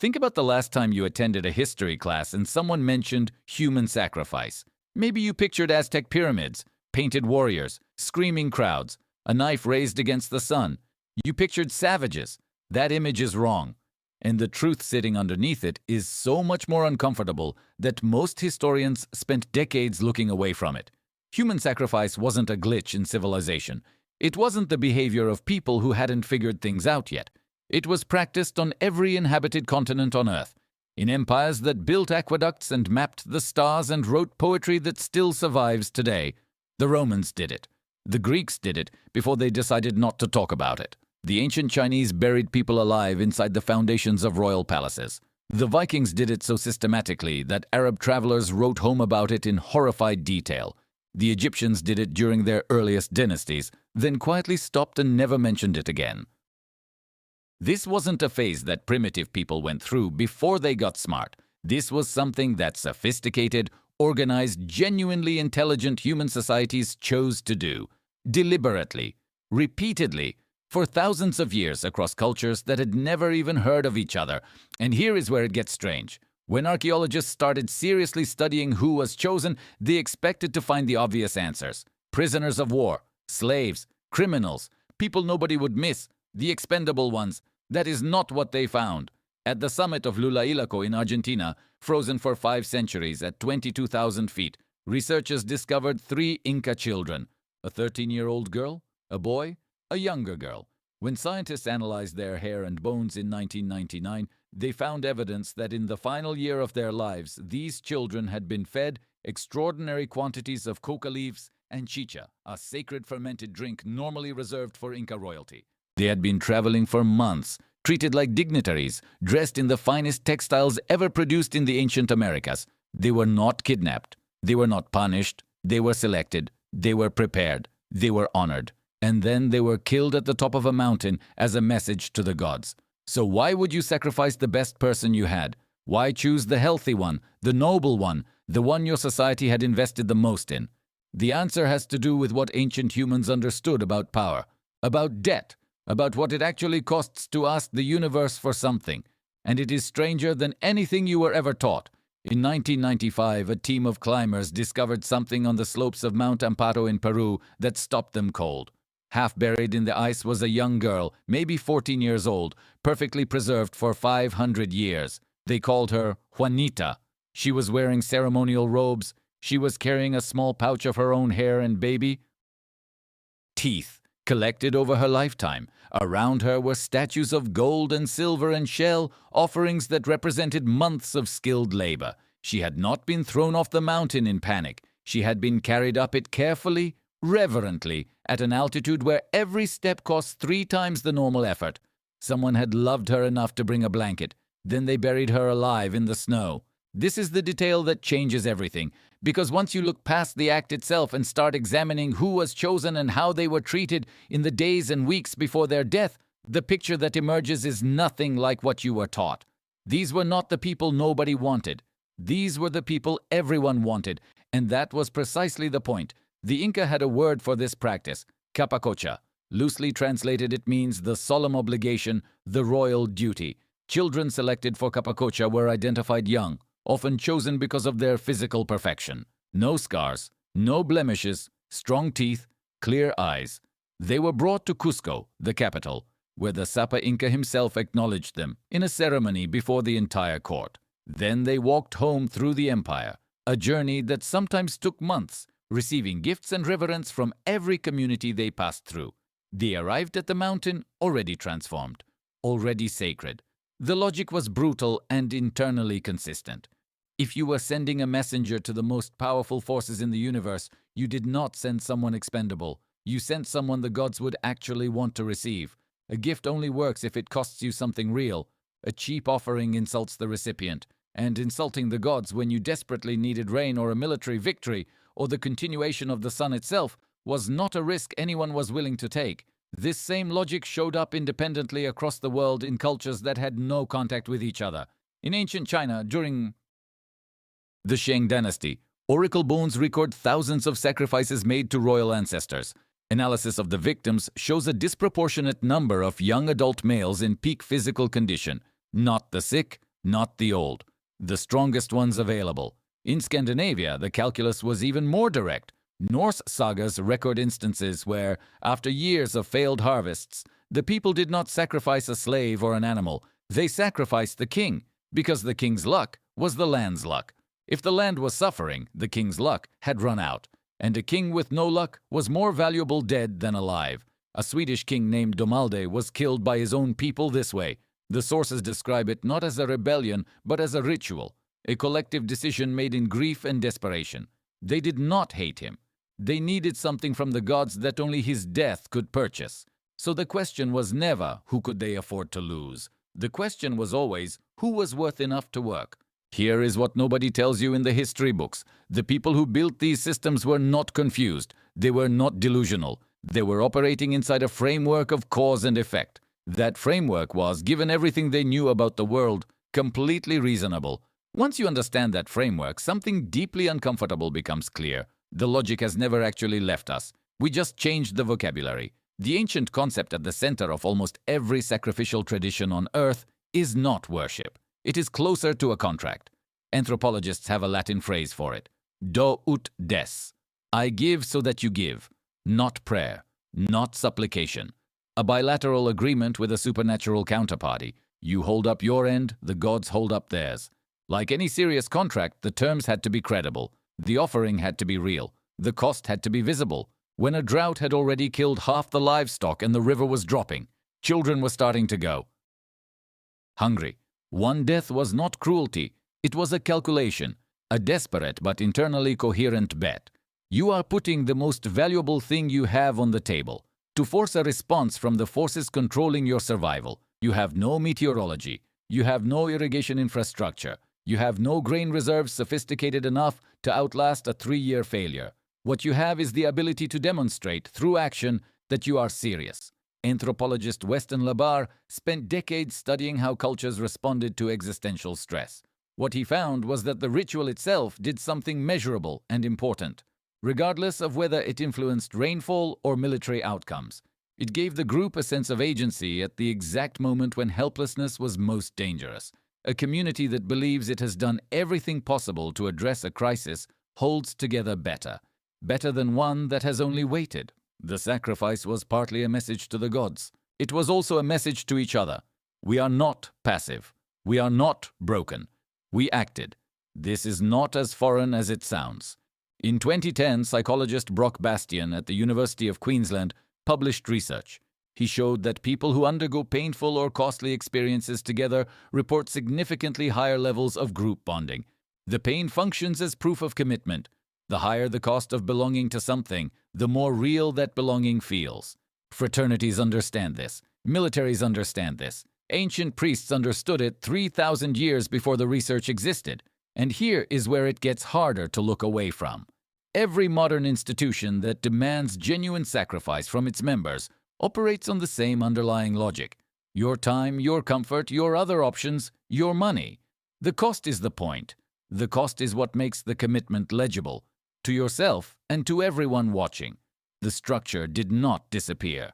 Think about the last time you attended a history class and someone mentioned human sacrifice. Maybe you pictured Aztec pyramids, painted warriors, screaming crowds, a knife raised against the sun. You pictured savages. That image is wrong. And the truth sitting underneath it is so much more uncomfortable that most historians spent decades looking away from it. Human sacrifice wasn't a glitch in civilization. It wasn't the behavior of people who hadn't figured things out yet. It was practiced on every inhabited continent on Earth, in empires that built aqueducts and mapped the stars and wrote poetry that still survives today. The Romans did it. The Greeks did it before they decided not to talk about it. The ancient Chinese buried people alive inside the foundations of royal palaces. The Vikings did it so systematically that Arab travelers wrote home about it in horrified detail. The Egyptians did it during their earliest dynasties, then quietly stopped and never mentioned it again. This wasn't a phase that primitive people went through before they got smart. This was something that sophisticated, organized, genuinely intelligent human societies chose to do, deliberately, repeatedly, for thousands of years across cultures that had never even heard of each other. And here is where it gets strange. When archaeologists started seriously studying who was chosen, they expected to find the obvious answers. Prisoners of war, slaves, criminals, people nobody would miss, the expendable ones. That is not what they found. At the summit of Lulailaco in Argentina, frozen for 5 centuries at 22,000 feet, researchers discovered 3 Inca children, a 13-year-old girl, a boy, a younger girl. When scientists analyzed their hair and bones in 1999, they found evidence that in the final year of their lives, these children had been fed extraordinary quantities of coca leaves and chicha, a sacred fermented drink normally reserved for Inca royalty. They had been traveling for months, treated like dignitaries, dressed in the finest textiles ever produced in the ancient Americas. They were not kidnapped. They were not punished. They were selected. They were prepared. They were honored. And then they were killed at the top of a mountain as a message to the gods. So why would you sacrifice the best person you had? Why choose the healthy one, the noble one, the one your society had invested the most in? The answer has to do with what ancient humans understood about power, about debt, about what it actually costs to ask the universe for something. And it is stranger than anything you were ever taught. In 1995, a team of climbers discovered something on the slopes of Mount Amparo in Peru that stopped them cold. Half buried in the ice was a young girl, maybe 14 years old, perfectly preserved for 500 years. They called her Juanita. She was wearing ceremonial robes. She was carrying a small pouch of her own hair and baby teeth, collected over her lifetime. Around her were statues of gold and silver and shell, offerings that represented months of skilled labor. She had not been thrown off the mountain in panic. She had been carried up it carefully, reverently, at an altitude where every step cost 3 times the normal effort. Someone had loved her enough to bring a blanket. Then they buried her alive in the snow. This is the detail that changes everything, because once you look past the act itself and start examining who was chosen and how they were treated in the days and weeks before their death, the picture that emerges is nothing like what you were taught. These were not the people nobody wanted. These were the people everyone wanted, and that was precisely the point. The Inca had a word for this practice, capacocha. Loosely translated, it means the solemn obligation, the royal duty. Children selected for capacocha were identified young, often chosen because of their physical perfection. No scars, no blemishes, strong teeth, clear eyes. They were brought to Cusco, the capital, where the Sapa Inca himself acknowledged them in a ceremony before the entire court. Then they walked home through the empire, a journey that sometimes took months, receiving gifts and reverence from every community they passed through. They arrived at the mountain already transformed, already sacred. The logic was brutal and internally consistent. If you were sending a messenger to the most powerful forces in the universe, you did not send someone expendable. You sent someone the gods would actually want to receive. A gift only works if it costs you something real. A cheap offering insults the recipient, and insulting the gods when you desperately needed rain or a military victory or the continuation of the sun itself was not a risk anyone was willing to take. This same logic showed up independently across the world in cultures that had no contact with each other. In ancient China, during the Shang dynasty, oracle bones record thousands of sacrifices made to royal ancestors. Analysis of the victims shows a disproportionate number of young adult males in peak physical condition, not the sick, not the old, the strongest ones available. In Scandinavia, the calculus was even more direct. Norse sagas record instances where, after years of failed harvests, the people did not sacrifice a slave or an animal. They sacrificed the king, because the king's luck was the land's luck. If the land was suffering, the king's luck had run out, and a king with no luck was more valuable dead than alive. A Swedish king named Domalde was killed by his own people this way. The sources describe it not as a rebellion, but as a ritual, a collective decision made in grief and desperation. They did not hate him. They needed something from the gods that only his death could purchase. So the question was never who could they afford to lose. The question was always who was worth enough to work. Here is what nobody tells you in the history books. The people who built these systems were not confused. They were not delusional. They were operating inside a framework of cause and effect. That framework was, given everything they knew about the world, completely reasonable. Once you understand that framework, something deeply uncomfortable becomes clear. The logic has never actually left us. We just changed the vocabulary. The ancient concept at the center of almost every sacrificial tradition on earth is not worship. It is closer to a contract. Anthropologists have a Latin phrase for it. Do ut des. I give so that you give. Not prayer. Not supplication. A bilateral agreement with a supernatural counterparty. You hold up your end, the gods hold up theirs. Like any serious contract, the terms had to be credible. The offering had to be real. The cost had to be visible. When a drought had already killed half the livestock and the river was dropping, children were starting to go hungry. One death was not cruelty. It was a calculation, a desperate but internally coherent bet. You are putting the most valuable thing you have on the table to force a response from the forces controlling your survival. You have no meteorology. You have no irrigation infrastructure. You have no grain reserves sophisticated enough to outlast a 3-year failure. What you have is the ability to demonstrate through action that you are serious. Anthropologist Weston LaBarre spent decades studying how cultures responded to existential stress. What he found was that the ritual itself did something measurable and important, regardless of whether it influenced rainfall or military outcomes. It gave the group a sense of agency at the exact moment when helplessness was most dangerous. A community that believes it has done everything possible to address a crisis holds together better than one that has only waited. The sacrifice was partly a message to the gods. It was also a message to each other. We are not passive. We are not broken. We acted. This is not as foreign as it sounds. In 2010, psychologist Brock Bastian at the University of Queensland published research. He showed that people who undergo painful or costly experiences together report significantly higher levels of group bonding. The pain functions as proof of commitment. The higher the cost of belonging to something, the more real that belonging feels. Fraternities understand this. Militaries understand this. Ancient priests understood it 3,000 years before the research existed. And here is where it gets harder to look away from. Every modern institution that demands genuine sacrifice from its members operates on the same underlying logic. Your time, your comfort, your other options, your money. The cost is the point. The cost is what makes the commitment legible. To yourself and to everyone watching. The structure did not disappear.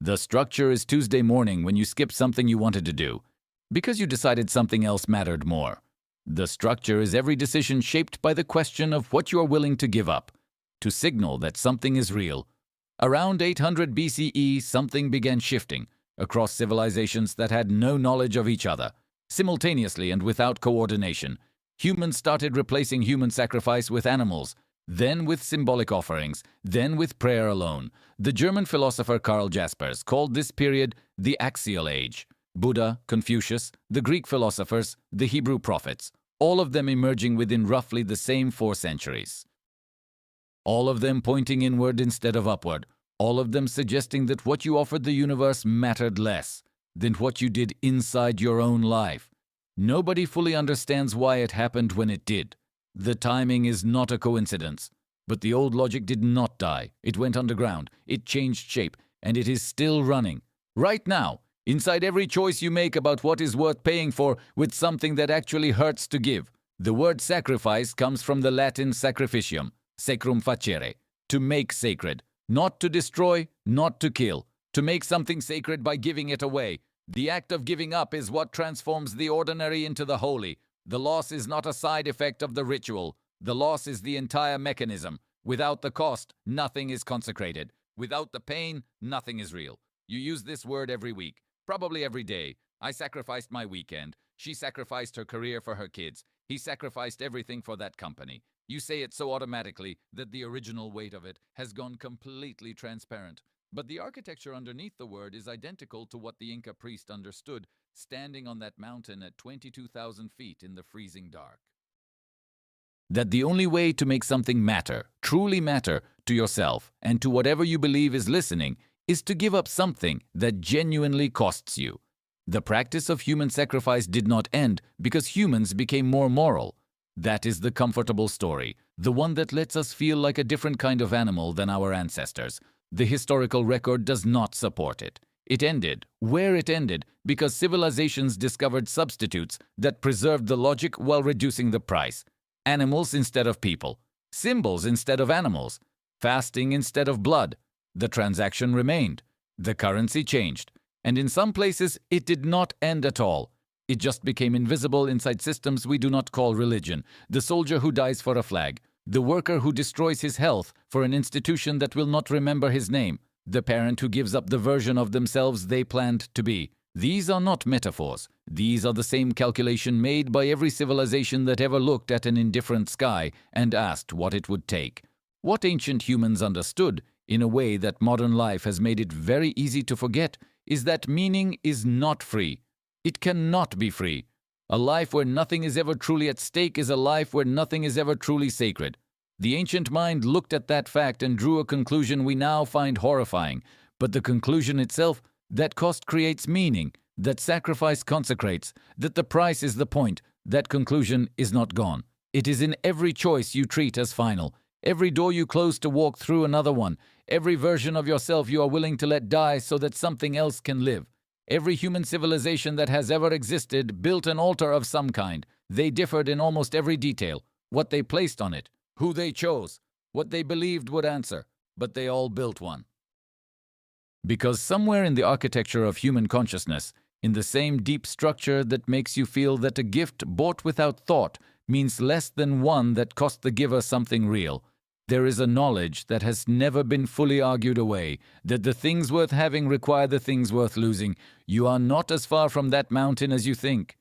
The structure is Tuesday morning when you skip something you wanted to do, because you decided something else mattered more. The structure is every decision shaped by the question of what you are willing to give up, to signal that something is real. Around 800 BCE, something began shifting across civilizations that had no knowledge of each other. Simultaneously and without coordination, humans started replacing human sacrifice with animals, then with symbolic offerings, then with prayer alone. The German philosopher Karl Jaspers called this period the axial age. Buddha, Confucius, the Greek philosophers, the Hebrew prophets, all of them emerging within roughly the same 4 centuries. All of them pointing inward instead of upward, all of them suggesting that what you offered the universe mattered less than what you did inside your own life. Nobody fully understands why it happened when it did. The timing is not a coincidence. But the old logic did not die. It went underground, it changed shape, and it is still running. Right now, inside every choice you make about what is worth paying for with something that actually hurts to give. The word sacrifice comes from the Latin sacrificium, sacrum facere, to make sacred, not to destroy, not to kill, to make something sacred by giving it away. The act of giving up is what transforms the ordinary into the holy. The loss is not a side effect of the ritual. The loss is the entire mechanism. Without the cost, nothing is consecrated. Without the pain, nothing is real. You use this word every week, probably every day. I sacrificed my weekend. She sacrificed her career for her kids. He sacrificed everything for that company. You say it so automatically that the original weight of it has gone completely transparent. But the architecture underneath the word is identical to what the Inca priest understood, standing on that mountain at 22,000 feet in the freezing dark. That the only way to make something matter, truly matter, to yourself and to whatever you believe is listening, is to give up something that genuinely costs you. The practice of human sacrifice did not end because humans became more moral. That is the comfortable story, the one that lets us feel like a different kind of animal than our ancestors. The historical record does not support it. It ended where it ended because civilizations discovered substitutes that preserved the logic while reducing the price. Animals instead of people, symbols instead of animals, fasting instead of blood. The transaction remained. The currency changed. And in some places, it did not end at all. It just became invisible inside systems we do not call religion. The soldier who dies for a flag. The worker who destroys his health for an institution that will not remember his name. The parent who gives up the version of themselves they planned to be. These are not metaphors. These are the same calculation made by every civilization that ever looked at an indifferent sky and asked what it would take. What ancient humans understood, in a way that modern life has made it very easy to forget, is that meaning is not free. It cannot be free. A life where nothing is ever truly at stake is a life where nothing is ever truly sacred. The ancient mind looked at that fact and drew a conclusion we now find horrifying. But the conclusion itself, that cost creates meaning, that sacrifice consecrates, that the price is the point, that conclusion is not gone. It is in every choice you treat as final, every door you close to walk through another one, every version of yourself you are willing to let die so that something else can live. Every human civilization that has ever existed built an altar of some kind. They differed in almost every detail, what they placed on it, who they chose, what they believed would answer, but they all built one. Because somewhere in the architecture of human consciousness, in the same deep structure that makes you feel that a gift bought without thought means less than one that cost the giver something real, there is a knowledge that has never been fully argued away, that the things worth having require the things worth losing. You are not as far from that mountain as you think.